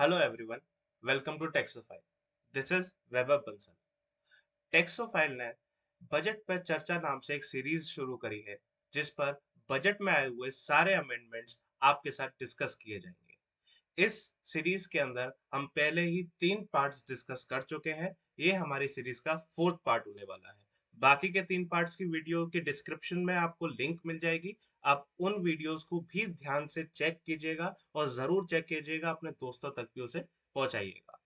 Hello everyone, welcome to Texophile. This is Weber Bansal. टेक्सोफाइल ने budget पर चर्चा नाम से एक सीरीज शुरू करी है जिस पर बजट में आए हुए सारे अमेंडमेंट्स आपके साथ डिस्कस किए जाएंगे। इस सीरीज के अंदर हम पहले ही 3 पार्ट्स डिस्कस कर चुके हैं। ये हमारी सीरीज का 4th पार्ट होने वाला है। बाकी के 3 पार्ट्स की वीडियो के डिस्क्रिप्शन में आपको लिंक मिल जाएगी। आप उन वीडियोस को भी ध्यान से चेक कीजिएगा और जरूर चेक कीजिएगा, अपने दोस्तों तक भी उसे पहुंचाइएगा।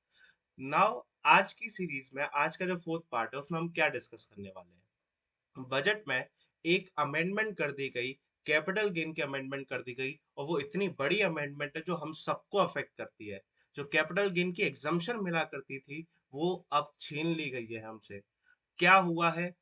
नाउ आज की सीरीज में आज का जो 4th पार्ट है उसमें हम क्या डिस्कस करने वाले हैं। बजट में एक अमेंडमेंट कर दी गई, कैपिटल गेन की अमेंडमेंट कर दी गई, और वो इतनी बड़ी अमेंडमेंट है जो हम सबको अफेक्ट करती है। जो कैपिटल गेन की एग्जम्पशन मिला करती थी वो अब छीन ली गई है हमसे। क्या हुआ है,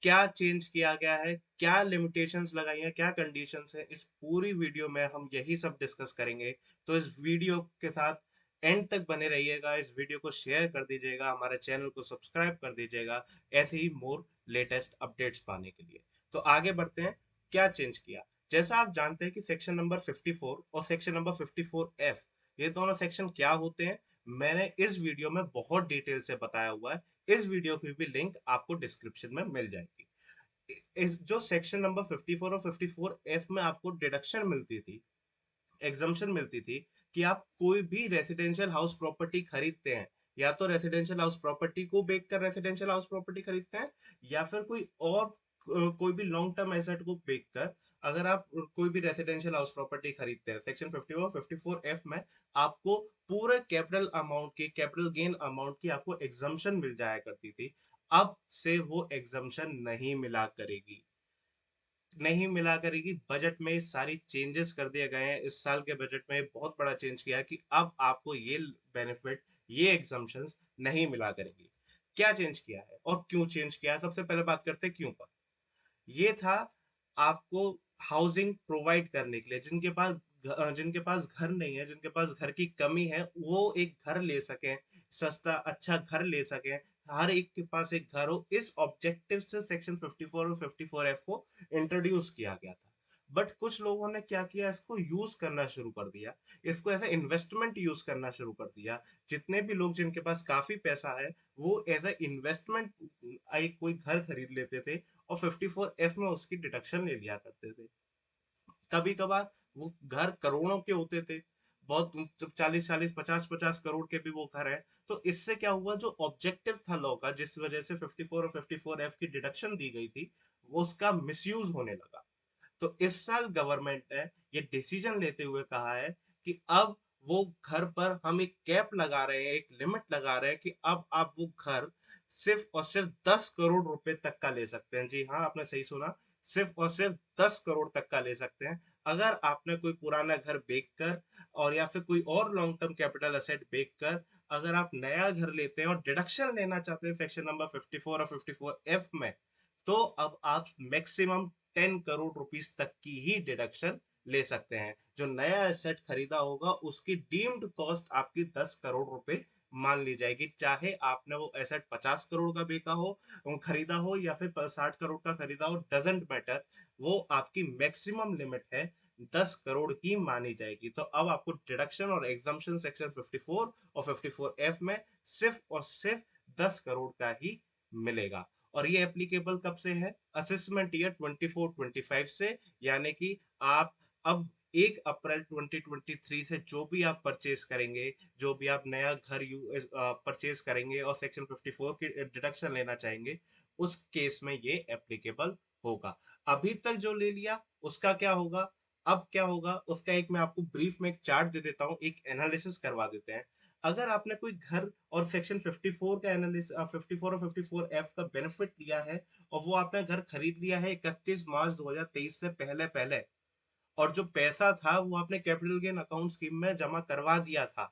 क्या चेंज किया गया है, क्या लिमिटेशंस लगाई हैं, क्या कंडीशंस है, इस पूरी वीडियो में हम यही सब डिस्कस करेंगे। तो इस वीडियो के साथ एंड तक बने रहिएगा। इस वीडियो को शेयर कर दीजिएगा, हमारे चैनल को सब्सक्राइब कर दीजिएगा ऐसे ही मोर लेटेस्ट अपडेट्स पाने के लिए। तो आगे बढ़ते हैं। क्या चेंज किया? जैसा आप जानते हैं कि सेक्शन नंबर 54 और सेक्शन नंबर 54F, ये दोनों सेक्शन क्या होते हैं मैंने इस वीडियो में बहुत डिटेल से बताया हुआ है। इस वीडियो की भी लिंक आपको डिस्क्रिप्शन में मिल जाएगी। इस जो सेक्शन नंबर 54 और 54F में आपको डिडक्शन मिलती थी, एग्जम्पशन मिलती थी कि आप कोई भी रेसिडेंशियल हाउस प्रॉपर्टी खरीदते हैं, या तो रेसिडेंशियल हाउस प्रॉपर्टी को बेच कर रेसिडेंशियल हाउस प्रॉपर्टी खरीदते हैं, या फिर कोई और कोई भी लॉन्ग टर्म एसेट को बेच कर अगर आप कोई भी रेसिडेंशियल हाउस प्रॉपर्टी खरीदते हैं, सेक्शन 54 और 54F में आपको पूरे कैपिटल अमाउंट की, कैपिटल गेन अमाउंट की आपको एग्जम्पशन मिल जाया करती थी। अब से वो एग्जम्पशन नहीं मिला करेगी, नहीं मिला करेगी। बजट में सारी चेंजेस कर दिए गए हैं। इस साल के बजट में बहुत बड़ा चेंज किया है कि अब आपको ये बेनिफिट, ये एग्जम्पशंस नहीं मिला करेंगी। क्या चेंज किया है और क्यों चेंज किया है, सबसे पहले बात करते हैं क्यों पर। ये था आपको हाउसिंग प्रोवाइड करने के लिए, जिनके पास घर नहीं है, जिनके पास घर की कमी है, वो एक घर ले सकें, सस्ता अच्छा घर ले सकें, हर एक के पास एक घर हो। इस ऑब्जेक्टिव से सेक्शन 54 और 54F को इंट्रोड्यूस किया गया था। बट कुछ लोगों ने क्या किया, इसको यूज करना शुरू कर दिया, इसको एज ए इन्वेस्टमेंट यूज करना शुरू कर दिया। जितने भी लोग जिनके पास काफी पैसा है वो एज ए इन्वेस्टमेंट कोई घर खरीद लेते थे और 54F में उसकी डिडक्शन ले लिया करते थे। कभी कभार वो घर करोड़ों के होते थे, बहुत 40-40 50-50 करोड़ के भी वो घर है। तो इससे क्या हुआ, जो ऑब्जेक्टिव था लॉ का, जिस वजह से 54 और 54F की डिडक्शन दी गई थी, वो उसका मिसयूज होने लगा। तो इस साल गवर्नमेंट ने ये डिसीजन लेते हुए कहा है कि अब वो घर पर हम एक कैप लगा रहे हैं, एक लिमिट लगा रहे हैं कि अब आप वो घर सिर्फ और सिर्फ 10 करोड़ रुपए तक का ले सकते हैं। जी हाँ, आपने सही सुना, सिर्फ और सिर्फ 10 करोड़ तक का ले सकते हैं। अगर आपने कोई पुराना घर बेच कर और या फिर कोई और लॉन्ग टर्म कैपिटल असेट बेच कर अगर आप नया घर लेते हैं और डिडक्शन लेना चाहते हैं सेक्शन नंबर 54 और 54F में, तो अब आप मैक्सिमम 10 करोड़ रुपीस तक की ही डिडक्शन ले सकते हैं। जो नया एसेट खरीदा होगा उसकी डीम्ड कॉस्ट आपकी 10 करोड़ रुपए मान ली जाएगी, चाहे आपने वो एसेट 50 करोड़ का बेचा हो, खरीदा हो, या फिर 60 करोड़ का खरीदा हो, डजेंट मैटर। वो आपकी मैक्सिमम लिमिट है, 10 करोड़ की मानी जाएगी। तो अब आपको डिडक्शन और एग्जम्पशन सेक्शन 54 और 54F में सिर्फ और सिर्फ 10 करोड़ का ही मिलेगा। और ये एप्लीकेबल कब से है? असेसमेंट ईयर 24-25 से, यानी कि आप अब 1 अप्रैल 2023 से जो भी आप परचेज करेंगे, जो भी आप नया घर परचेज करेंगे और सेक्शन 54 की डिडक्शन लेना चाहेंगे, उस केस में ये एप्लीकेबल होगा। अभी तक जो ले लिया उसका क्या होगा, अब क्या होगा उसका एक मैं आपको ब्रीफ में एक चार्ट दे देता हूँ, एक एनालिसिस करवा देते हैं। अगर आपने कोई घर और सेक्शन 54 का एनालिसिस, 54 और 54F का बेनिफिट लिया है और वो आपने घर खरीद लिया है 31 मार्च 2023 से पहले पहले, और जो पैसा था वो आपने कैपिटल गेन अकाउंट स्कीम में जमा करवा दिया था,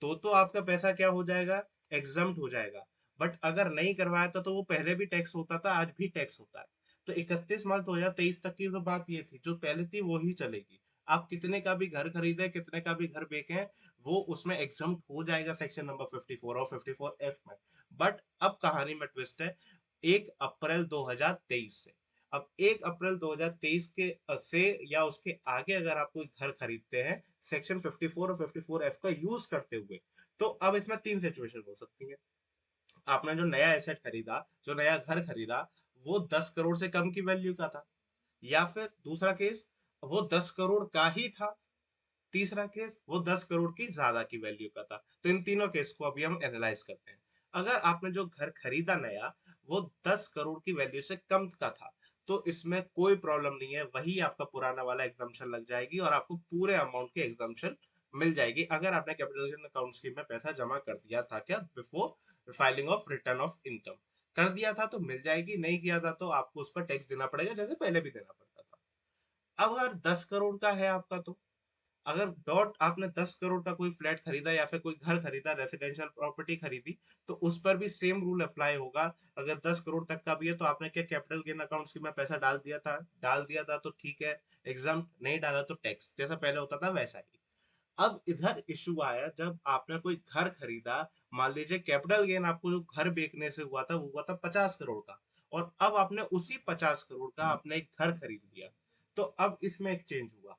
तो आपका पैसा क्या हो जाएगा, एग्जम्प्ट हो जाएगा। बट अगर नहीं करवाया था तो वो पहले भी टैक्स होता था, आज भी टैक्स होता है। तो 31 मार्च 2023 तक की तो बात ये थी, जो पहले थी वो ही चलेगी। आप कितने का भी घर खरीदे, कितने का भी घर बेचें, वो उसमें एग्जम्प्ट हो जाएगा सेक्शन नंबर 54 और 54F में। बट अब कहानी में ट्विस्ट है, 1 अप्रैल 2023 से, अब 1 अप्रैल 2023 के से या उसके आगे अगर आप कोई घर खरीदते हैं सेक्शन 54 और 54F का यूज करते हुए। तो अब इसमें तीन सिचुएशन हो सकती है। आपने जो नया एसेट खरीदा, जो नया घर खरीदा, वो 10 करोड़ से कम की वैल्यू का था। या फिर दूसरा केस, वो 10 करोड़ का ही था। तीसरा केस, वो 10 करोड़ की ज्यादा की वैल्यू का था। तो इन तीनों केस को अभी हम एनालाइज करते हैं। अगर आपने जो घर खरीदा नया, वो 10 करोड़ की वैल्यू से कम का था, तो इसमें कोई प्रॉब्लम नहीं है, वही आपका पुराना वाला एग्जाम्पशन लग जाएगी और आपको पूरे अमाउंट की एग्जाम्पशन मिल जाएगी, अगर आपने कैपिटल गेन अकाउंट स्कीम में पैसा जमा कर दिया था क्या before filing of return of income. कर दिया था तो मिल जाएगी, नहीं किया था तो आपको उस पर टैक्स देना पड़ेगा, जैसे पहले भी देना पड़ता था। अब अगर 10 करोड़ का है आपका, तो अगर डॉट आपने 10 करोड़ का कोई फ्लैट खरीदा या फिर कोई घर खरीदा, रेसिडेंशियल प्रॉपर्टी खरीदी, तो उस पर भी सेम रूल अप्लाई होगा। अगर 10 करोड़ तक का भी है तो आपने क्या कैपिटल गेन अकाउंट स्कीम में पैसा डाल दिया था तो ठीक है, एग्जाम नहीं डाला तो टैक्स जैसा पहले होता था वैसा ही। अब इधर इशू आया जब आपने कोई घर खरीदा। मान लीजिए कैपिटल गेन आपको जो घर बेचने से हुआ था वो हुआ था 50 करोड़ का, और अब आपने उसी 50 करोड़ का आपने एक घर खरीद लिया। तो अब इसमें एक चेंज हुआ।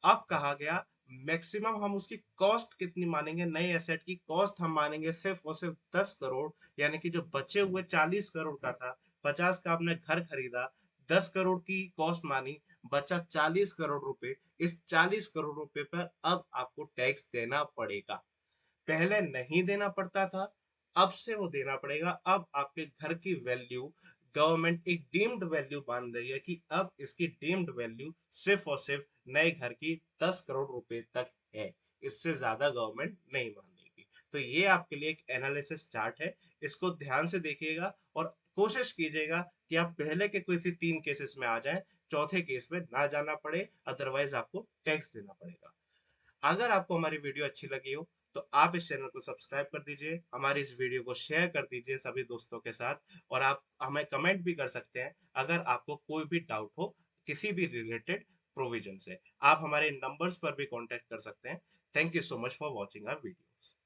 अब कहा गया मैक्सिमम हम उसकी कॉस्ट कितनी मानेंगे, नए एसेट की कॉस्ट हम मानेंगे सिर्फ और सिर्फ 10 करोड़। यानी कि जो बचे हुए 40 करोड़ का था, 50 का आपने घर खरीदा, 10 करोड़ की कॉस्ट मानी, बचा 40 करोड़ रुपए। इस 40 करोड़ रुपए पर अब आपको टैक्स देना पड़ेगा। पहले नहीं देना पड़ता था, अब से वो देना पड़ेगा। अब आपके घर की वैल्यू गवर्नमेंट एक डीम्ड वैल्यू मान रही है कि अब इसकी डीम्ड वैल्यू सिर्फ और सिर्फ नए घर की 10 करोड़ रुपए तक है। इससे ज्यादा गवर्नमेंट नहीं मानेगी। तो ये आपके लिए एक एनालिसिस चार्ट है, इसको ध्यान से देखिएगा और कोशिश कीजिएगा कि आप पहले के किसी तीन केसेस में आ जाएं, चौथे केस में ना जाना पड़े, अदरवाइज आपको टैक्स देना पड़ेगा। अगर आपको हमारी वीडियो अच्छी लगी हो तो आप इस चैनल को सब्सक्राइब कर दीजिए, हमारी इस वीडियो को शेयर कर दीजिए सभी दोस्तों के साथ, और आप हमें कमेंट भी कर सकते हैं अगर आपको कोई भी डाउट हो किसी भी रिलेटेड प्रोविजन से। आप हमारे नंबर्स पर भी कांटेक्ट कर सकते हैं। Thank you so much for watching our videos.